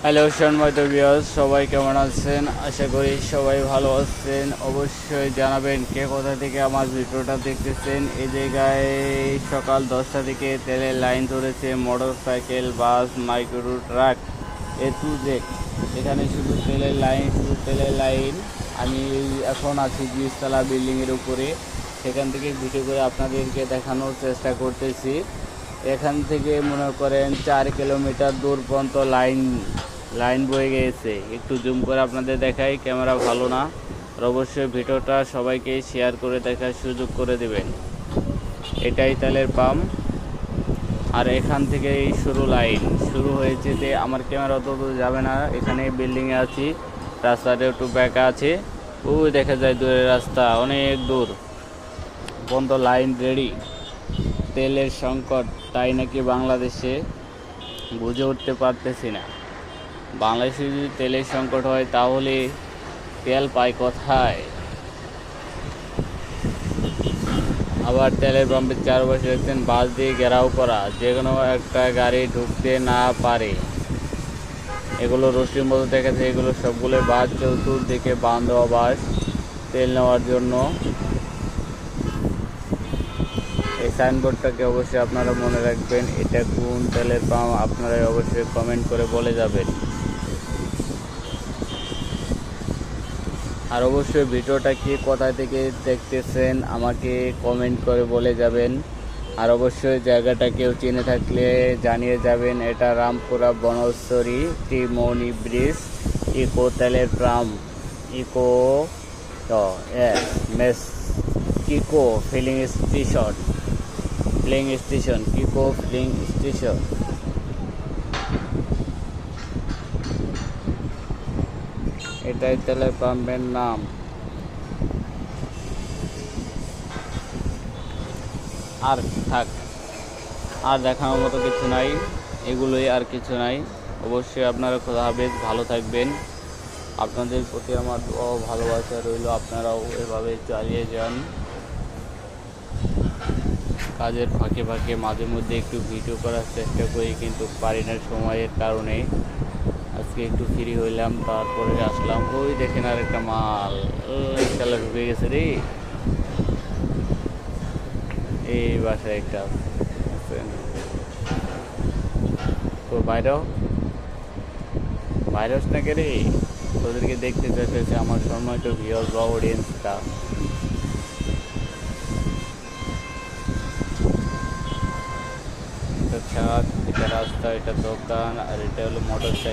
Hello সম্মানিত viewers, সবাই কেমন আছেন? আশা করি সবাই ভালো আছেন। অবশ্যই জানাবেন কে কোথা থেকে আমার ভিডিওটা দেখতেছেন। এই জায়গায় সকাল 10টা থেকে তেলের লাইন ধরেছে motor cycle, bus, micro truck, A to Z। এখানে শুধু তেলের লাইন, শুধু তেলের লাইন। আমি এখন আছি দ্বিতলা বিল্ডিংয়ের উপরে, সেখান থেকে ভিডিও করে আপনাদেরকে দেখানোর চেষ্টা করতেছি। এখান থেকে মনে করেন 4 কিলোমিটার দূর পর্যন্ত লাইন বয়ে গিয়েছে। একটু জুম করে আপনাদের দেখাই, ক্যামেরা ভালো না। আর অবশ্যই ভিডিওটা সবাইকে শেয়ার করে দেখার সুযোগ করে দেবেন। এটাই তেলের পাম্প, আর এখান থেকেই লাইন শুরু হয়েছে। যে আমার ক্যামেরা অত যাবে না, এখানে বিল্ডিংয়ে আছি, রাস্তাটা একটু ব্যাকা আছে। ওই দেখা যায় দূরের রাস্তা, অনেক দূর পর্যন্ত লাইন রেডি। তেলের সংকট, তাই নাকি বাংলাদেশে, বুঝে উঠতে পারতেছি না। বাংলাদেশে যদি তেলের সংকট হয় তাহলে তেল পায় কোথায়? আবার তেলের পাম্পের চারপাশে দেখছেন বাস দিয়ে ঘেরাও করা, যে কোনো একটা গাড়ি ঢুকতে না পারে। এগুলো রশির মতো দেখাচ্ছে, এগুলো সবগুলো বাস, চতুর্দিকে বাঁধা বাস তেল নেওয়ার জন্য। এই সাইনবোর্ডটাকে অবশ্যই আপনারা মনে রাখবেন, এটা কোন তেলের পাম্প আপনারা অবশ্যই কমেন্ট করে বলে যাবেন। আর অবশ্যই ভিডিওটা কি কোথা থেকে দেখতেছেন আমাকে কমেন্ট করে বলে যাবেন। আর অবশ্যই জায়গাটা কেউ চিনে থাকলে জানিয়ে যাবেন। এটা রামপুরা বনশ্বরী ত্রিমৌনি ব্রিজ, ইকো তেলের পাম্প, ইকো মেস, কিকো কিকো ফিলিং স্টেশন। এটাই তেলের পাম্পের নাম। আর থাক, আর দেখানোর মতো কিছু নাই, এগুলোই, আর কিছু নাই। অবশ্যই আপনারা খোদা হাফেজ, ভালো থাকবেন। আপনাদের প্রতি আমার দোয়া ও ভালোবাসা রইল, আপনারাও এভাবে চালিয়ে যান। কাজের ফাঁকে ফাঁকে মাঝে মধ্যে একটু ভিডিও করার চেষ্টা করি, কিন্তু পারি না সময়ের কারণে। আজকে একটু ফ্রি হইলাম, তারপরে আসলাম। ওই দেখেন আর একটা মাল, ওই শালা ঢুকে গেছে রে। এই বাসায় একটা তো ভাইরাস নাকি রে, তোদেরকে দেখতে চাইতেছে আমার সম্মানিত ভিউয়ার্স বা অডিয়েন্সটা। এটা ছাদ, এটা রাস্তা, এটা দোকান, আর এটা হলো মোটর সাইকেল।